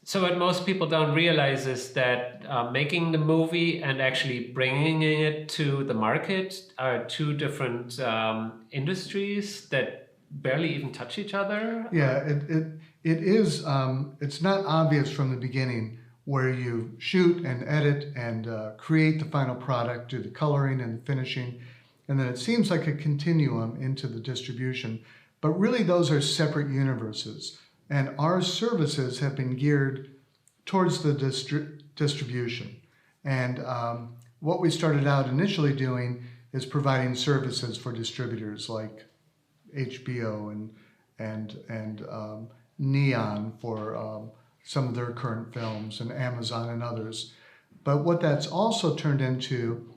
So what most people don't realize is that making the movie and actually bringing it to the market are two different industries that barely even touch each other. Yeah, it is. It's not obvious from the beginning where you shoot and edit and create the final product, do the coloring and the finishing, and then it seems like a continuum into the distribution. But really, those are separate universes, and our services have been geared towards the distribution. And what we started out initially doing is providing services for distributors like HBO and Neon for some of their current films, and Amazon and others. But what that's also turned into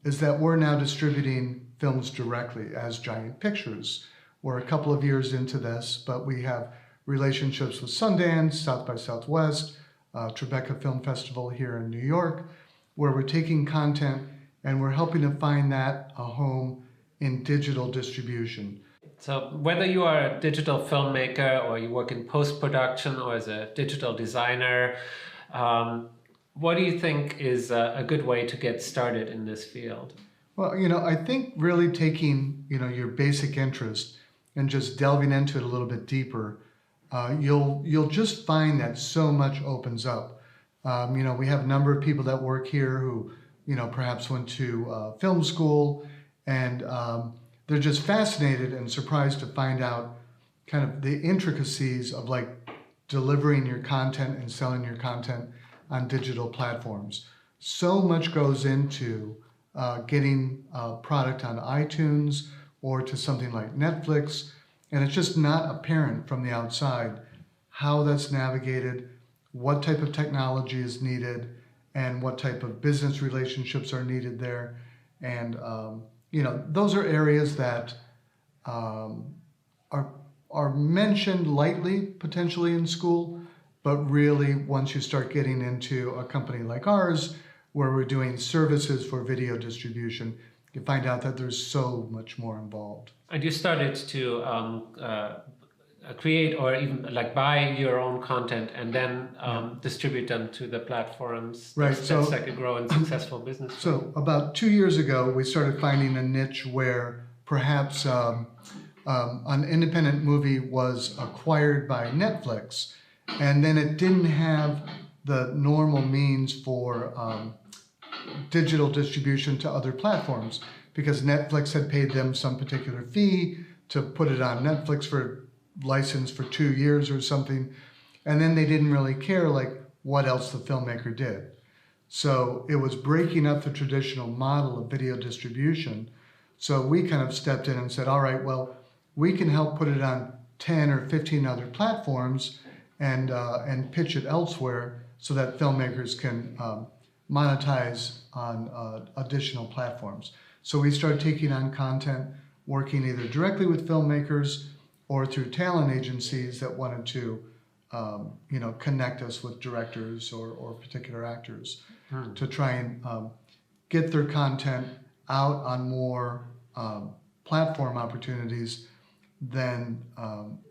is that we're now distributing films directly as Giant Pictures. We're a couple of years into this, but we have relationships with Sundance, South by Southwest, Tribeca Film Festival here in New York, where we're taking content and we're helping to find that a home in digital distribution. So whether you are a digital filmmaker or you work in post-production or as a digital designer, what do you think is a good way to get started in this field? Well, I think really taking, your basic interest and just delving into it a little bit deeper, you'll just find that so much opens up. We have a number of people that work here who, perhaps went to film school, and they're just fascinated and surprised to find out kind of the intricacies of like delivering your content and selling your content on digital platforms. So much goes into getting a product on iTunes or to something like Netflix, and it's just not apparent from the outside how that's navigated, what type of technology is needed, and what type of business relationships are needed there. And those are areas that are mentioned lightly potentially in school, but really once you start getting into a company like ours, where we're doing services for video distribution, you find out that there's so much more involved. And you started to create or even like buy your own content and then distribute them to the platforms. Right. That's like a growing successful business. So about 2 years ago, we started finding a niche where perhaps an independent movie was acquired by Netflix, and then it didn't have the normal means for digital distribution to other platforms because Netflix had paid them some particular fee to put it on Netflix for license for 2 years or something, and then they didn't really care like what else the filmmaker did. So it was breaking up the traditional model of video distribution. So we kind of stepped in and said, all right, well, we can help put it on 10 or 15 other platforms and pitch it elsewhere so that filmmakers can monetize on additional platforms. So we started taking on content, working either directly with filmmakers or through talent agencies that wanted to connect us with directors or particular actors to try and get their content out on more platform opportunities than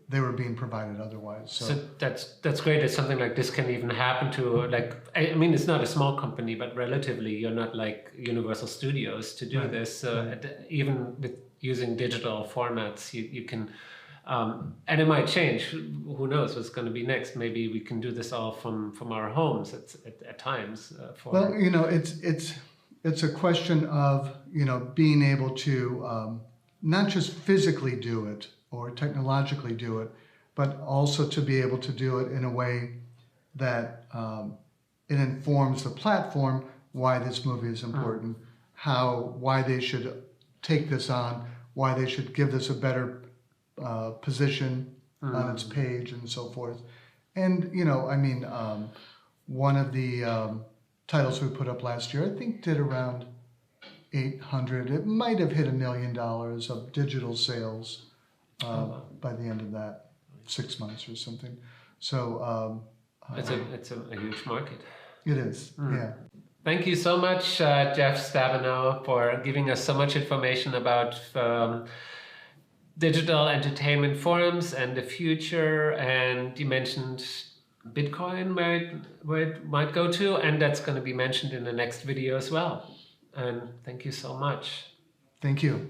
they were being provided otherwise. So that's great that something like this can even happen to, like, I mean, it's not a small company, but relatively, you're not like Universal Studios to do this. Even with using digital formats, you can, and it might change. Who knows what's going to be next? Maybe we can do this all from our homes at times. Well, it's a question of being able to not just physically do it or technologically do it, but also to be able to do it in a way that it informs the platform why this movie is important, why they should take this on, why they should give this a better position on its page and so forth. And, one of the titles we put up last year, I think did around 800, it might have hit $1 million of digital sales by the end of that 6 months or something. So it's a huge market. It is, yeah. Thank you so much, Jeff Stabenau, for giving us so much information about digital entertainment forums and the future. And you mentioned Bitcoin, where it might go to, and that's going to be mentioned in the next video as well. And thank you so much. Thank you.